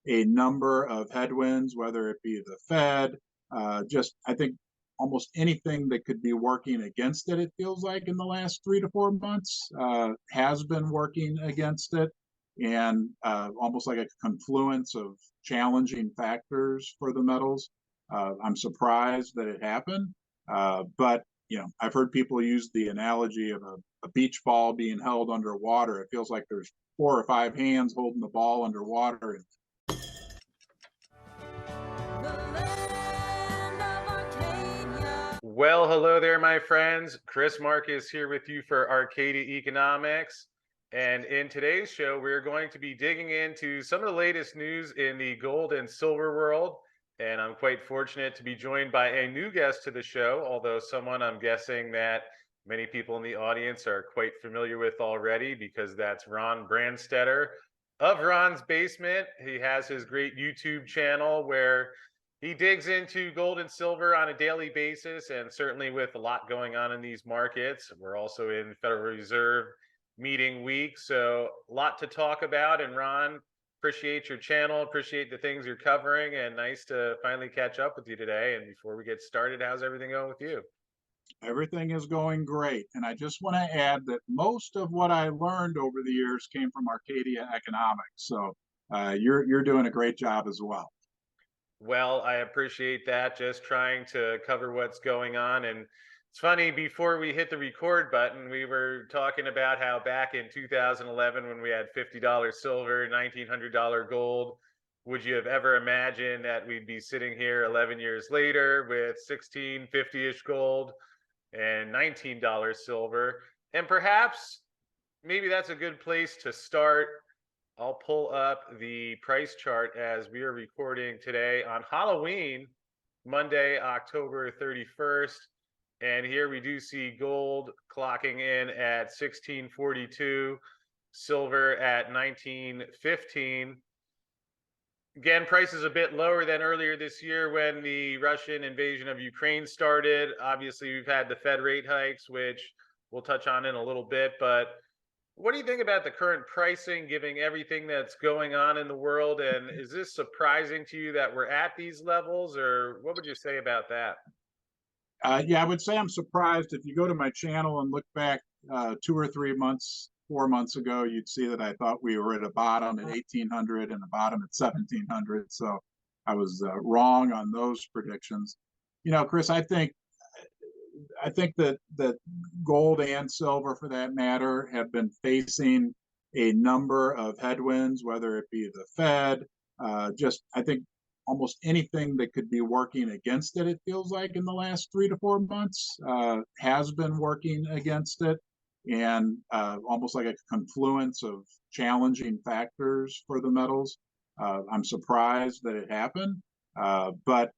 a number of headwinds, whether it be the Fed, I think almost anything that could be working against it, it feels like in the last 3 to 4 months, has been working against it. And almost like a confluence of challenging factors for the metals. I'm surprised that it happened, but I've heard people use the analogy of a beach ball being held underwater. It feels like there's 4 or 5 hands holding the ball underwater. Well, hello there, my friends. Chris Marcus here with you for Arcadia Economics. And in today's show, we're going to be digging into some of the latest news in the gold and silver world. And I'm quite fortunate to be joined by a new guest to the show, although someone I'm guessing that many people in the audience are quite familiar with already, because that's Ron Branstetter of Ron's Basement. He has his great YouTube channel where he digs into gold and silver on a daily basis, and certainly with a lot going on in these markets. We're also in Federal Reserve meeting week, so a lot to talk about. And Ron, appreciate your channel, appreciate the things you're covering, and nice to finally catch up with you today. And before we get started, how's everything going with you? Everything is going great. And I just want to add that most of what I learned over the years came from Arcadia Economics. So you're doing a great job as well. Well, I appreciate that. Just trying to cover what's going on. And it's funny, before we hit the record button, we were talking about how back in 2011, when we had $50 silver, $1,900 gold, would you have ever imagined that we'd be sitting here 11 years later with 1650-ish gold and $19 silver? And perhaps maybe that's a good place to start. I'll pull up the price chart as we are recording today on Halloween, Monday, October 31st. And here we do see gold clocking in at 1642, silver at 1915. Again, price is a bit lower than earlier this year when the Russian invasion of Ukraine started. Obviously, we've had the Fed rate hikes, which we'll touch on in a little bit, but what do you think about the current pricing, given everything that's going on in the world? And is this surprising to you that we're at these levels, or what would you say about that? Yeah, I would say I'm surprised. If you go to my channel and look back 2 or 3 months, 4 months ago, you'd see that I thought we were at a bottom at 1800 and a bottom at 1700. So I was wrong on those predictions. Chris, I think that gold and silver, for that matter, have been facing a number of headwinds, whether it be the Fed, I think almost anything that could be working against it, it feels like in the last 3 to 4 months, has been working against it. And almost like a confluence of challenging factors for the metals. I'm surprised that it happened, but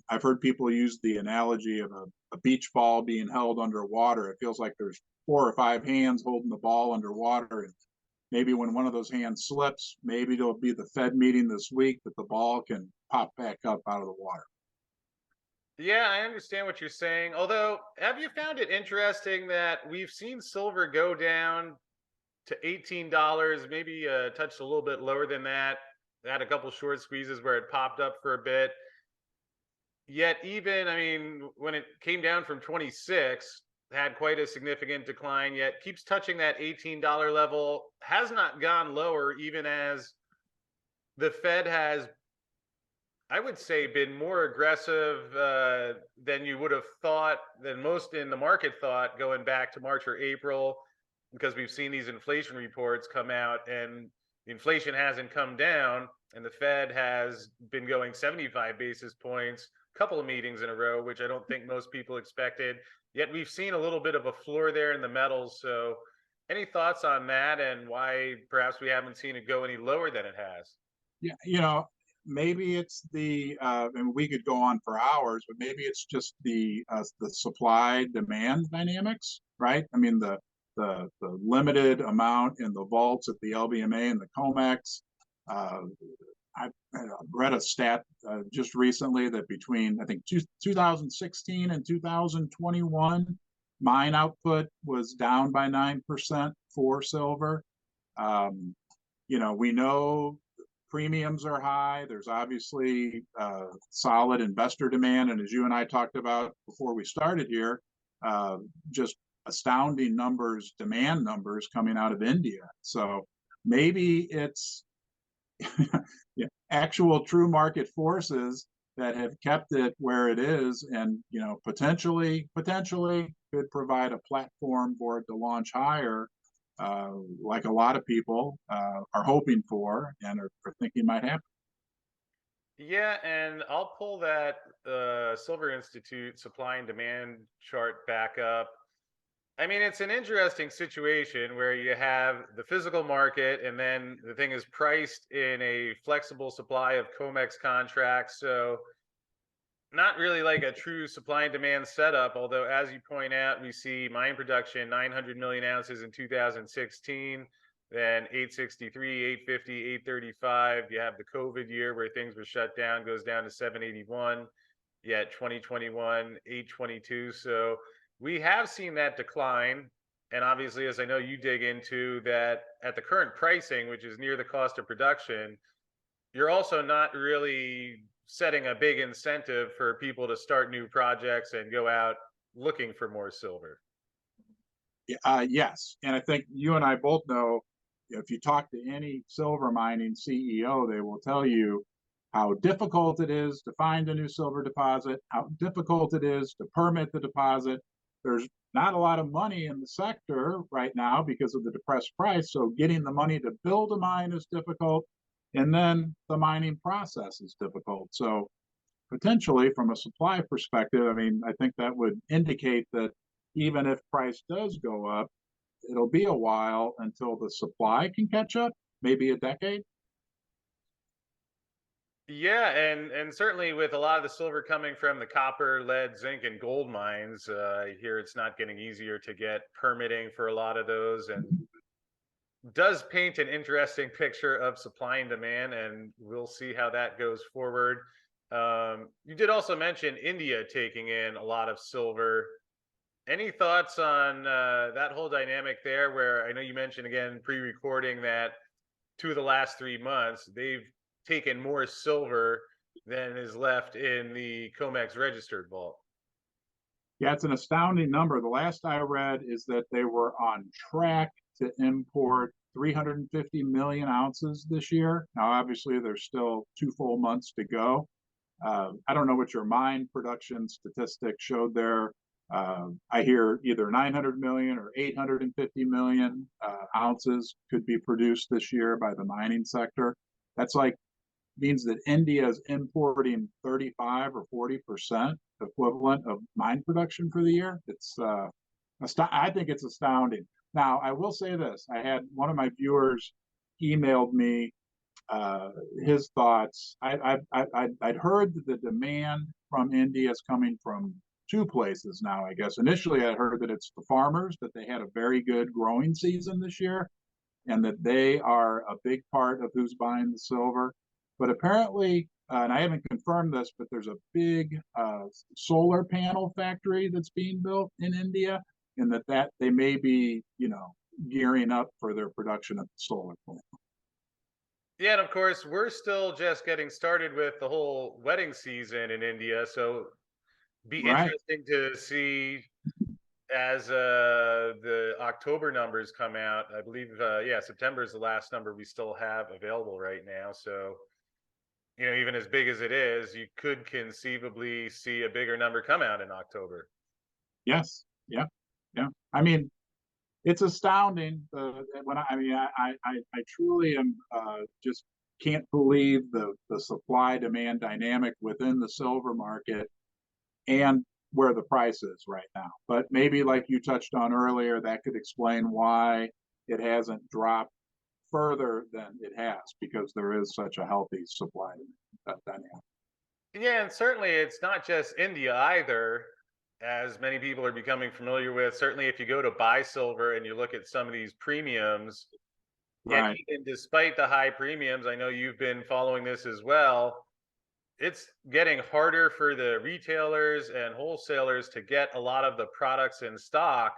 I've heard people use the analogy of a beach ball being held underwater. It feels like there's 4 or 5 hands holding the ball underwater. And maybe when one of those hands slips, maybe it'll be the Fed meeting this week that the ball can pop back up out of the water. Yeah, I understand what you're saying. Although, have you found it interesting that we've seen silver go down to $18, maybe touched a little bit lower than that, had a couple short squeezes where it popped up for a bit. Yet even, I mean, when it came down from 26, had quite a significant decline, yet keeps touching that $18 level, has not gone lower, even as the Fed has, I would say, been more aggressive than you would have thought, than most in the market thought, going back to March or April, because we've seen these inflation reports come out and the inflation hasn't come down, and the Fed has been going 75 basis points, a couple of meetings in a row, which I don't think most people expected. Yet we've seen a little bit of a floor there in the metals. So any thoughts on that, and why perhaps we haven't seen it go any lower than it has? Yeah, maybe it's and we could go on for hours, but maybe it's just the supply demand dynamics, right? I mean, the limited amount in the vaults at the LBMA and the COMEX. I read a stat just recently that between, I think, 2016 and 2021, mine output was down by 9% for silver. We know premiums are high. There's obviously solid investor demand. And as you and I talked about before we started here, just astounding numbers, demand numbers coming out of India. So maybe it's yeah, actual true market forces that have kept it where it is, and potentially could provide a platform for it to launch higher, like a lot of people are hoping for and are thinking might happen. Yeah, and I'll pull that Silver Institute supply and demand chart back up. I mean, it's an interesting situation where you have the physical market, and then the thing is priced in a flexible supply of COMEX contracts. So, not really like a true supply and demand setup. Although, as you point out, we see mine production 900 million ounces in 2016, then 863, 850, 835. You have the COVID year where things were shut down, goes down to 781. Yet 2021, 822. So, we have seen that decline. And obviously, as I know you dig into that at the current pricing, which is near the cost of production, you're also not really setting a big incentive for people to start new projects and go out looking for more silver. Yes, and I think you and I both know, if you talk to any silver mining CEO, they will tell you how difficult it is to find a new silver deposit, how difficult it is to permit the deposit. There's not a lot of money in the sector right now because of the depressed price. So getting the money to build a mine is difficult. And then the mining process is difficult. So potentially from a supply perspective, I mean, I think that would indicate that even if price does go up, it'll be a while until the supply can catch up, maybe a decade. Yeah, and certainly with a lot of the silver coming from the copper, lead, zinc, and gold mines, I hear it's not getting easier to get permitting for a lot of those, and does paint an interesting picture of supply and demand, and we'll see how that goes forward. You did also mention India taking in a lot of silver. Any thoughts on that whole dynamic there? Where I know you mentioned again pre-recording that 2 of the last 3 months they've taken more silver than is left in the COMEX registered vault. Yeah, it's an astounding number. The last I read is that they were on track to import 350 million ounces this year. Now, obviously, there's still 2 full months to go. I don't know what your mine production statistic showed there. I hear either 900 million or 850 million ounces could be produced this year by the mining sector. That's like means that India is importing 35 or 40% equivalent of mine production for the year. I think it's astounding. Now, I will say this: I had one of my viewers emailed me his thoughts. I'd heard that the demand from India is coming from two places now. I guess initially I heard that it's the farmers, that they had a very good growing season this year, and that they are a big part of who's buying the silver. But apparently, and I haven't confirmed this, but there's a big solar panel factory that's being built in India, and that they may be, gearing up for their production of the solar plant. Yeah, and of course, we're still just getting started with the whole wedding season in India. So, be Right. interesting to see as the October numbers come out. I believe, yeah, September is the last number we still have available right now. So, even as big as it is, you could conceivably see a bigger number come out in October. Yes. Yeah. Yeah. I mean, it's astounding. When I truly am just can't believe the supply demand dynamic within the silver market and where the price is right now. But maybe, like you touched on earlier, that could explain why it hasn't dropped further than it has, because there is such a healthy supply dynamic. Yeah, and certainly it's not just India either, as many people are becoming familiar with. Certainly, if you go to buy silver and you look at some of these premiums, and Right. even despite the high premiums, I know you've been following this as well. It's getting harder for the retailers and wholesalers to get a lot of the products in stock.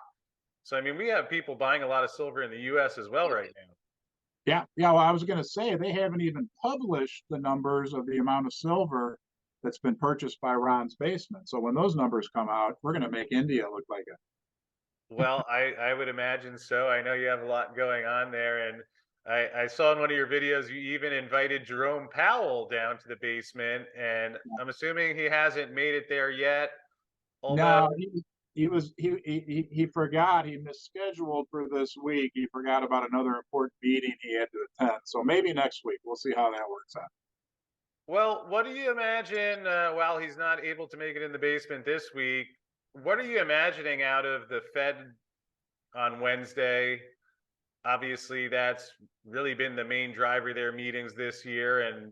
So, I mean, we have people buying a lot of silver in the US as well right now. Yeah, yeah. Well, I was going to say they haven't even published the numbers of the amount of silver that's been purchased by Ron's basement. So when those numbers come out, we're going to make India look like a Well, I would imagine so. I know you have a lot going on there, and I saw in one of your videos you even invited Jerome Powell down to the basement, and I'm assuming he hasn't made it there yet. Although, no. He forgot. He misscheduled for this week. He forgot about another important meeting he had to attend. So maybe next week we'll see how that works out. well, what do you imagine while he's not able to make it in the basement this week? What are you imagining out of the Fed on Wednesday? Obviously, that's really been the main driver of their meetings this year, and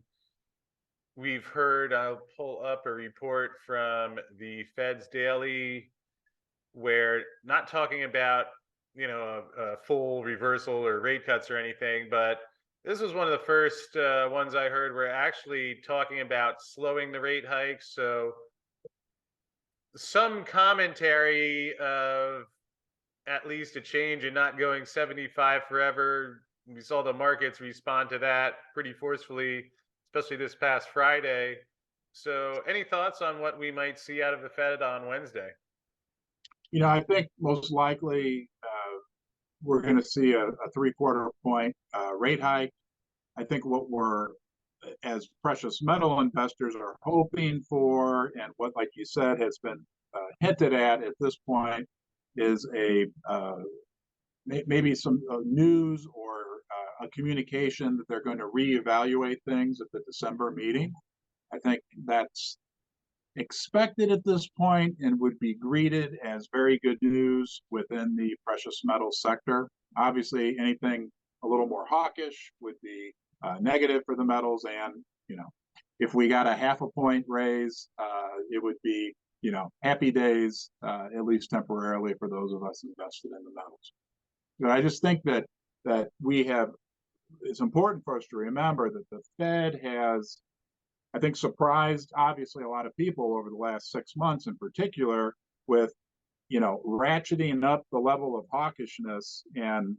we've heard, I'll pull up a report from the Fed's Daily where not talking about, a full reversal or rate cuts or anything, but this was one of the first ones I heard were actually talking about slowing the rate hikes. So some commentary of at least a change and not going 75 forever. We saw the markets respond to that pretty forcefully, especially this past Friday. So, any thoughts on what we might see out of the Fed on Wednesday? I think most likely we're going to see a 3/4 point rate hike. I think what we're, as precious metal investors, are hoping for, and what, like you said, has been hinted at this point, is maybe some news or a communication that they're going to reevaluate things at the December meeting. I think that's expected at this point and would be greeted as very good news within the precious metal sector. Obviously, anything a little more hawkish would be negative for the metals. And, if we got a 0.5 point raise, it would be, happy days, at least temporarily, for those of us invested in the metals. But I just think that it's important for us to remember that the Fed has, I think, surprised obviously a lot of people over the last 6 months in particular with, ratcheting up the level of hawkishness. And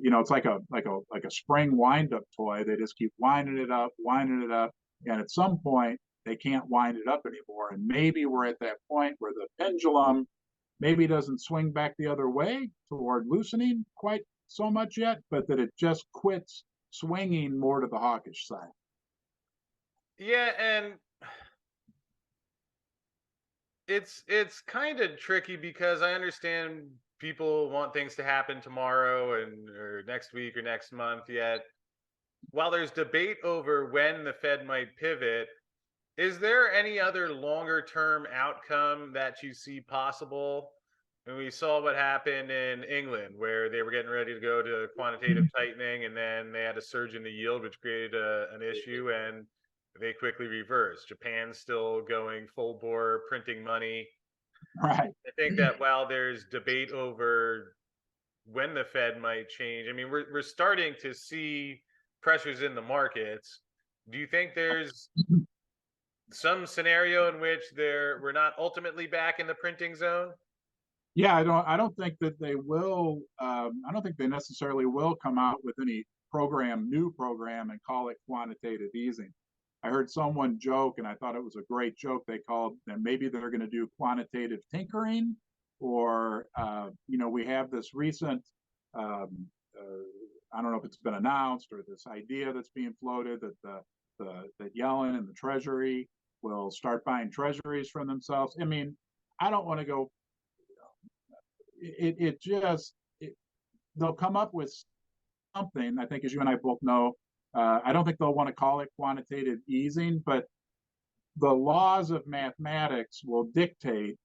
it's like a spring wind-up toy. They just keep winding it up, and at some point they can't wind it up anymore. And maybe we're at that point where the pendulum maybe doesn't swing back the other way toward loosening quite so much yet, but that it just quits swinging more to the hawkish side. Yeah, and it's kind of tricky because I understand people want things to happen tomorrow and or next week or next month. Yet, while there's debate over when the Fed might pivot, is there any other longer term outcome that you see possible? And we saw what happened in England, where they were getting ready to go to quantitative tightening, and then they had a surge in the yield, which created an issue, and they quickly reversed. Japan's still going full bore, printing money. Right. I think that while there's debate over when the Fed might change, I mean, we're starting to see pressures in the markets. Do you think there's some scenario in which we're not ultimately back in the printing zone? Yeah, I don't think that they will. I don't think they necessarily will come out with any new program, and call it quantitative easing. I heard someone joke, and I thought it was a great joke. They called, and maybe they're going to do quantitative tinkering, or we have this recent. I don't know if it's been announced, or this idea that's being floated that that Yellen and the Treasury will start buying treasuries from themselves. I mean, I don't want to go. They'll come up with something. I think, as you and I both know, I don't think they'll want to call it quantitative easing, but the laws of mathematics will dictate,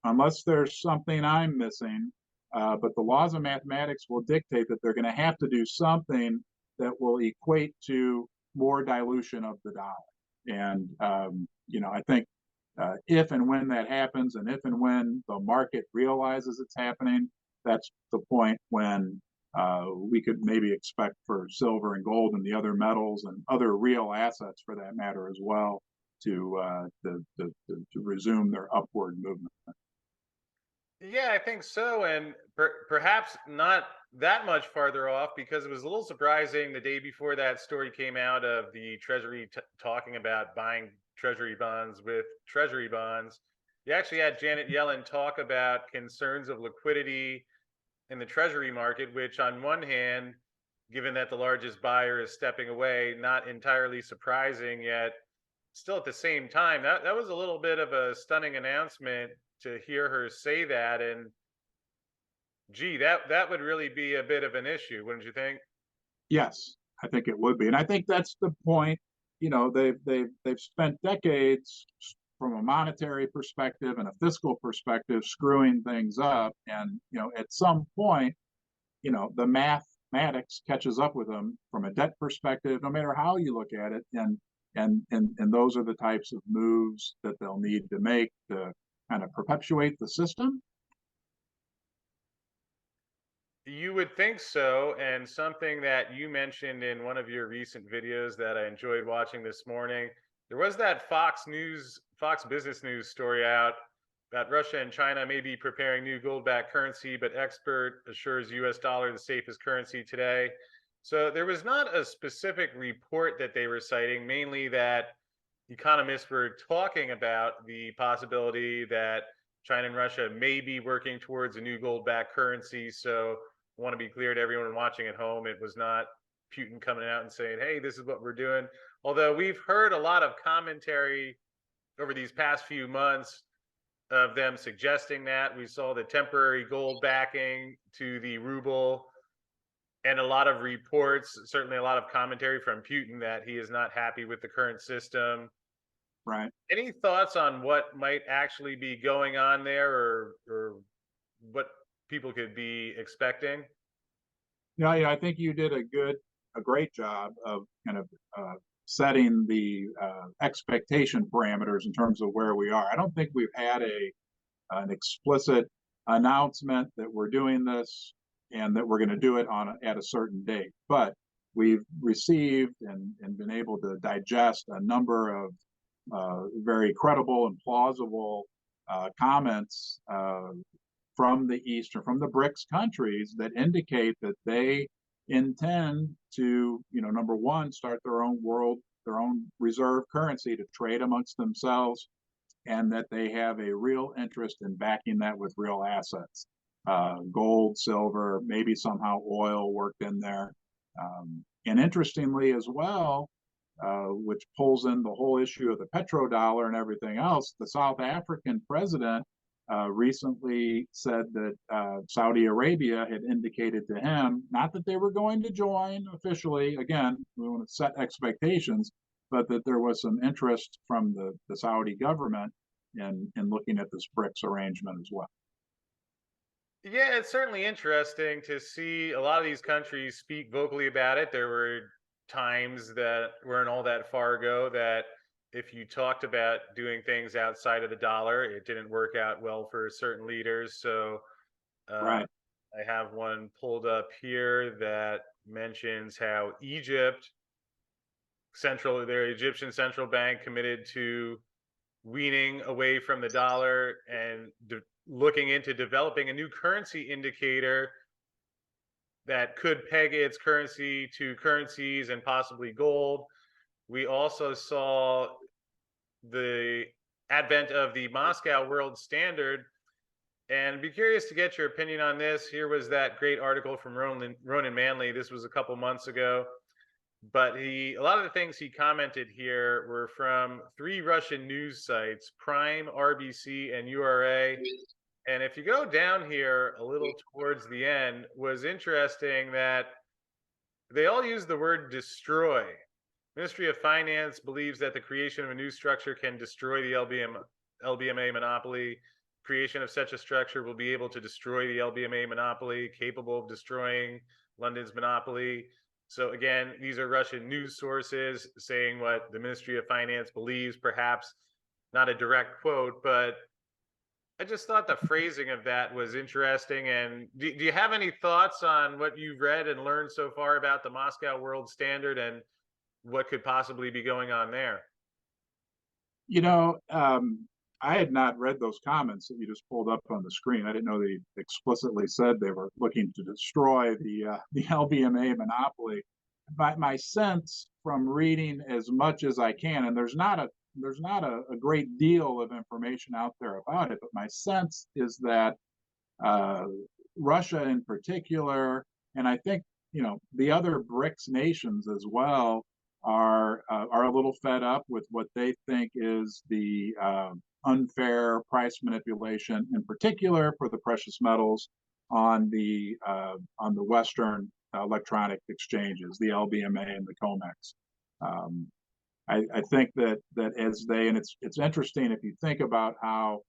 unless there's something I'm missing, but the laws of mathematics will dictate that they're going to have to do something that will equate to more dilution of the dollar. And, I think if and when that happens, and if and when the market realizes it's happening, that's the point when we could maybe expect for silver and gold and the other metals and other real assets, for that matter, as well, to resume their upward movement. Yeah, I think so, and perhaps not that much farther off, because it was a little surprising the day before that story came out of the Treasury talking about buying Treasury bonds with Treasury bonds. You actually had Janet Yellen talk about concerns of liquidity in the Treasury market, which, on one hand, given that the largest buyer is stepping away, not entirely surprising, yet still at the same time, that was a little bit of a stunning announcement to hear her say that. And gee, that would really be a bit of an issue, wouldn't you think? Yes, I think it would be, and I think that's the point. They've spent decades from a monetary perspective and a fiscal perspective screwing things up, and at some point, the mathematics catches up with them from a debt perspective, no matter how you look at it, and those are the types of moves that they'll need to make to kind of perpetuate the system. You would think so. And something that you mentioned in one of your recent videos that I enjoyed watching this morning, there was that Fox Business News story out about Russia and China may be preparing new gold-backed currency, but expert assures US dollar the safest currency today. So there was not a specific report that they were citing, mainly that economists were talking about the possibility that China and Russia may be working towards a new gold-backed currency. So I want to be clear to everyone watching at home, it was not Putin coming out and saying, "Hey, this is what we're doing." Although we've heard a lot of commentary over these past few months of them suggesting that. We saw the temporary gold backing to the ruble, and a lot of reports, certainly a lot of commentary from Putin, that he is not happy with the current system. Right. Any thoughts on what might actually be going on there, or what people could be expecting? Yeah, I think you did a great job of kind of setting the expectation parameters in terms of where we are. I don't think we've had an explicit announcement that we're doing this and that we're going to do it at a certain date, but we've received and been able to digest a number of very credible and plausible comments from the East or from the BRICS countries that indicate that they intend to, number one, start their own reserve currency to trade amongst themselves, and that they have a real interest in backing that with real assets, gold, silver, maybe somehow oil worked in there. And interestingly, as well, which pulls in the whole issue of the petrodollar and everything else, the South African president recently said that Saudi Arabia had indicated to him, not that they were going to join officially, again, we want to set expectations, but that there was some interest from the Saudi government in looking at this BRICS arrangement as well. Yeah, it's certainly interesting to see a lot of these countries speak vocally about it. There were times that weren't all that far ago that if you talked about doing things outside of the dollar, it didn't work out well for certain leaders. So uh, Right. I have one pulled up here that mentions how their Egyptian central bank, committed to weaning away from the dollar and looking into developing a new currency indicator that could peg its currency to currencies and possibly gold. We also saw the advent of the Moscow World Standard. And I'd be curious to get your opinion on this. Here was that great article from Ronan Manley. This was a couple months ago. But a lot of the things he commented here were from three Russian news sites: Prime, RBC, and URA. And if you go down here a little towards the end, was interesting that they all use the word destroy. Ministry of Finance believes that the creation of a new structure can destroy the LBMA monopoly. Creation of such a structure will be able to destroy the LBMA monopoly, capable of destroying London's monopoly. So again, these are Russian news sources saying what the Ministry of Finance believes, perhaps not a direct quote, but I just thought the phrasing of that was interesting. And do you have any thoughts on what you've read and learned so far about the Moscow World Standard and what could possibly be going on there? You know, um, I had not read those comments that you just pulled up on the screen. I didn't know they explicitly said they were looking to destroy the LBMA monopoly. My sense from reading as much as I can, and there's not a great deal of information out there about it, but my sense is that uh, Russia in particular, and I think the other BRICS nations as well are a little fed up with what they think is the unfair price manipulation, in particular for the precious metals on the Western electronic exchanges, the LBMA and the COMEX. Um, I think that as they, and it's interesting if you think about how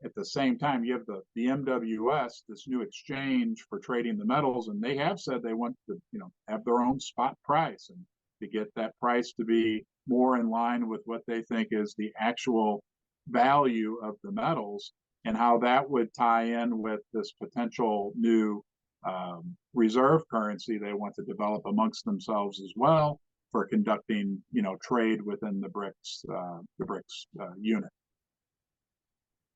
at the same time you have the MWS, this new exchange for trading the metals, and they have said they want to have their own spot price and to get that price to be more in line with what they think is the actual value of the metals, and how that would tie in with this potential new reserve currency they want to develop amongst themselves as well for conducting, trade within the BRICS unit.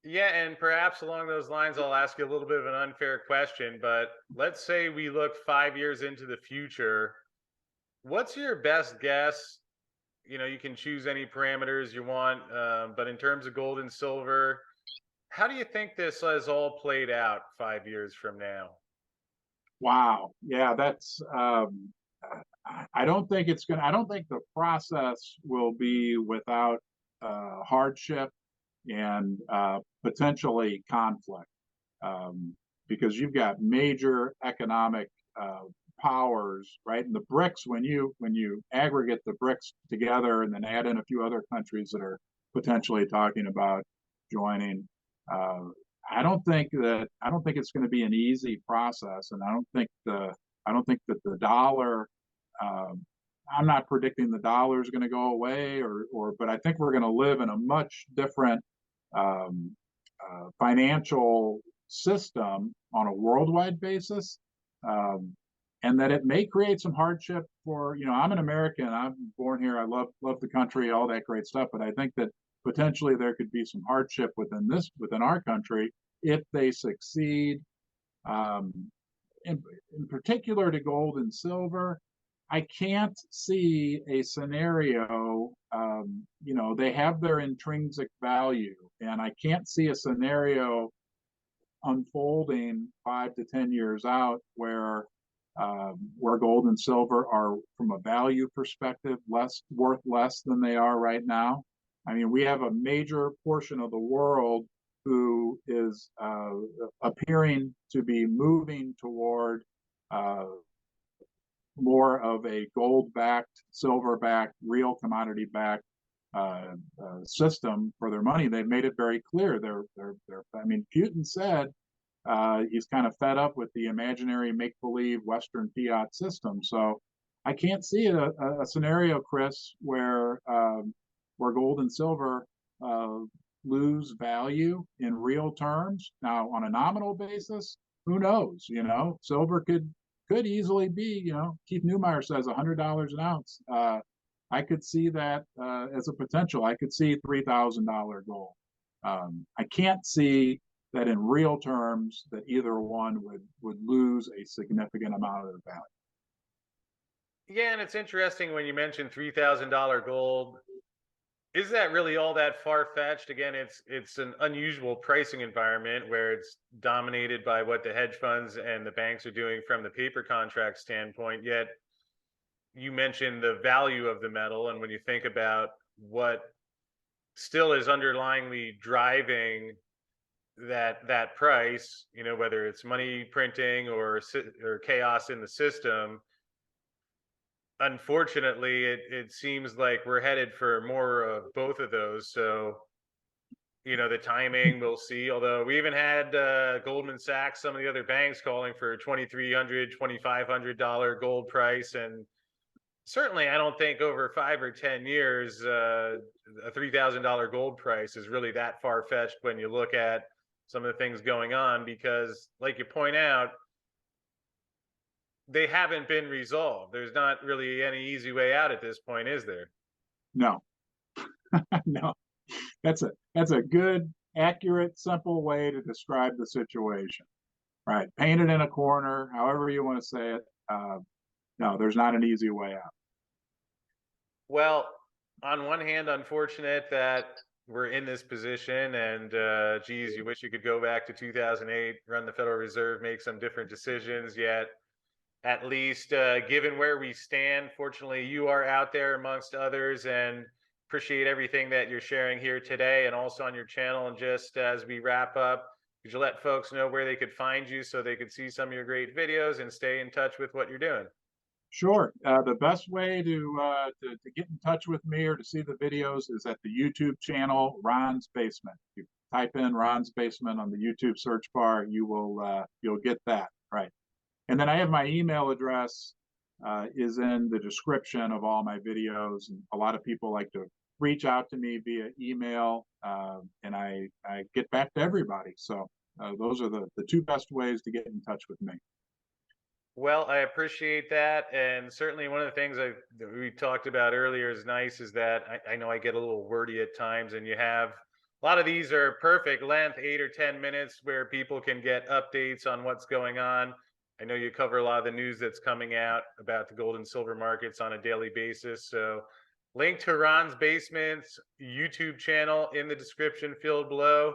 Yeah, and perhaps along those lines, I'll ask you a little bit of an unfair question, but let's say we look 5 years into the future. What's your best guess? You can choose any parameters you want, but in terms of gold and silver, how do you think this has all played out 5 years from now? Wow, yeah, that's. I don't think it's gonna. I don't think the process will be without hardship and potentially conflict, because you've got major economic powers, right? And the BRICS, when you aggregate the BRICS together and then add in a few other countries that are potentially talking about joining, uh, I don't think it's going to be an easy process, and I don't think that the dollar. Um, I'm not predicting the dollar is going to go away, but I think we're going to live in a much different um, financial system on a worldwide basis, um, and that it may create some hardship for. I'm an American. I'm born here. I love the country, all that great stuff. But I think that potentially there could be some hardship within our country if they succeed. Um, in particular to gold and silver, I can't see a scenario. They have their intrinsic value, and I can't see a scenario unfolding 5 to 10 years out where gold and silver are, from a value perspective, worth less than they are right now. I mean, we have a major portion of the world who is appearing to be moving toward uh, more of a gold-backed, silver-backed, real commodity-backed system for their money. They've made it very clear. I mean, Putin said he's kind of fed up with the imaginary make-believe Western fiat system. So I can't see a scenario, Chris, where gold and silver uh, lose value in real terms. Now, on a nominal basis, who knows? Silver could easily be. Keith Neumeyer says $100 an ounce. I could see that as a potential. I could see $3,000 gold. I can't see that in real terms that either one would lose a significant amount of their value. Yeah, and it's interesting when you mentioned $3,000 gold. Is that really all that far-fetched? Again, it's an unusual pricing environment where it's dominated by what the hedge funds and the banks are doing from the paper contract standpoint. Yet you mentioned the value of the metal, and when you think about what still is underlyingly driving that price, whether it's money printing or chaos in the system, unfortunately, it seems like we're headed for more of both of those. So, the timing, we'll see. Although we even had Goldman Sachs, some of the other banks calling for $2,300, $2,500 gold price. And certainly, I don't think over 5 or 10 years, a $3,000 gold price is really that far-fetched when you look at some of the things going on, because like you point out, they haven't been resolved. There's not really any easy way out at this point, is there? No, no, that's a good accurate, simple way to describe the situation. Right. Paint it in a corner, however you want to say it. No, there's not an easy way out. Well, on one hand, unfortunate that we're in this position, and geez, you wish you could go back to 2008, run the Federal Reserve, make some different decisions. Yet, at least given where we stand, fortunately, you are out there amongst others, and appreciate everything that you're sharing here today and also on your channel. And just as we wrap up, could you let folks know where they could find you so they could see some of your great videos and stay in touch with what you're doing? Sure. The best way to get in touch with me or to see the videos is at the YouTube channel Ron's Basement. You type in Ron's Basement on the YouTube search bar, you'll get that, right. And then I have my email address is in the description of all my videos. And a lot of people like to reach out to me via email, and I get back to everybody. So those are the two best ways to get in touch with me. Well, I appreciate that. And certainly one of the things that we talked about earlier is nice is that I know I get a little wordy at times, and you have a lot of these are perfect length, 8 or 10 minutes, where people can get updates on what's going on. I know you cover a lot of the news that's coming out about the gold and silver markets on a daily basis. So, link to Ron's Basement's YouTube channel in the description field below.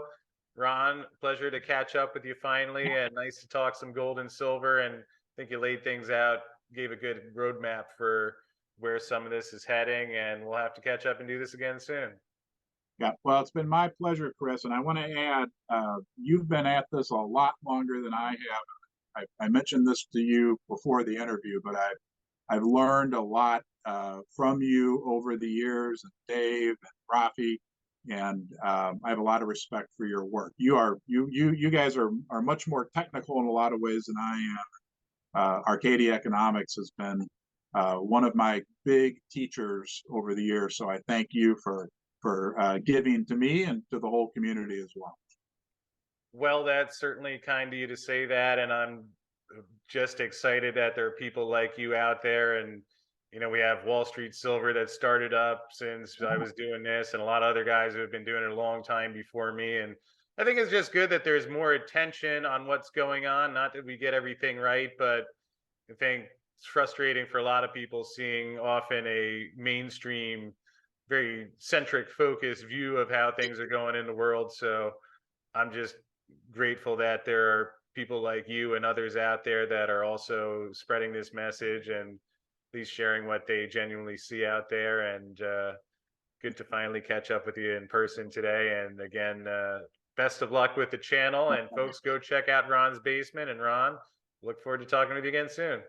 Ron, pleasure to catch up with you finally, and nice to talk some gold and silver. And think you laid things out, gave a good roadmap for where some of this is heading, and we'll have to catch up and do this again soon. Yeah, well, it's been my pleasure, Chris. And I want to add, you've been at this a lot longer than I have. I mentioned this to you before the interview, but I've learned a lot from you over the years, and Dave and Rafi, and I have a lot of respect for your work. You guys are much more technical in a lot of ways than I am. Arcadia economics has been one of my big teachers over the years. So I thank you for giving to me and to the whole community as well. Well, that's certainly kind of you to say that, and I'm just excited that there are people like you out there. And we have Wall Street Silver that started up since I was doing this, and a lot of other guys who have been doing it a long time before me. And I think it's just good that there's more attention on what's going on. Not that we get everything right, but I think it's frustrating for a lot of people seeing often a mainstream, very centric, focused view of how things are going in the world. So I'm just grateful that there are people like you and others out there that are also spreading this message and at least sharing what they genuinely see out there. And good to finally catch up with you in person today. And again, best of luck with the channel, and folks, go check out Ron's Basement. And Ron, look forward to talking with you again soon.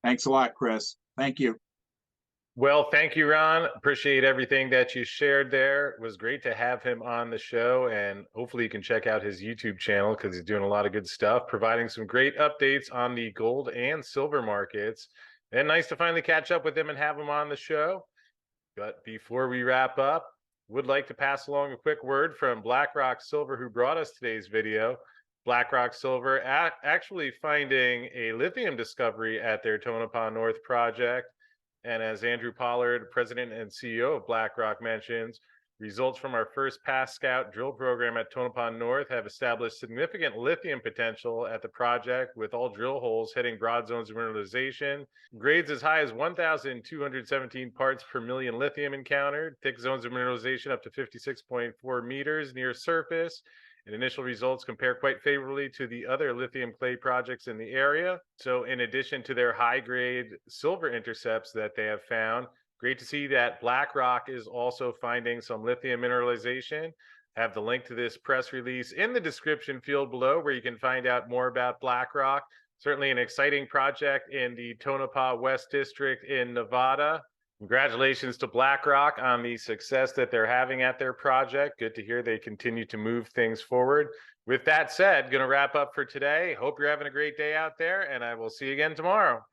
Thanks a lot, Chris. Thank you. Well, thank you, Ron. Appreciate everything that you shared there. It was great to have him on the show, and hopefully you can check out his YouTube channel because he's doing a lot of good stuff, providing some great updates on the gold and silver markets. And nice to finally catch up with him and have him on the show. But before we wrap up, would like to pass along a quick word from BlackRock Silver, who brought us today's video. BlackRock Silver actually finding a lithium discovery at their Tonopah North project. And as Andrew Pollard, president and CEO of BlackRock, mentions, results from our first pass scout drill program at Tonopah North have established significant lithium potential at the project, with all drill holes hitting broad zones of mineralization. Grades as high as 1,217 parts per million lithium encountered, thick zones of mineralization up to 56.4 meters near surface. And initial results compare quite favorably to the other lithium clay projects in the area. So in addition to their high-grade silver intercepts that they have found, great to see that BlackRock is also finding some lithium mineralization. I have the link to this press release in the description field below, where you can find out more about BlackRock. Certainly an exciting project in the Tonopah West District in Nevada. Congratulations to BlackRock on the success that they're having at their project. Good to hear they continue to move things forward. With that said, going to wrap up for today. Hope you're having a great day out there, and I will see you again tomorrow.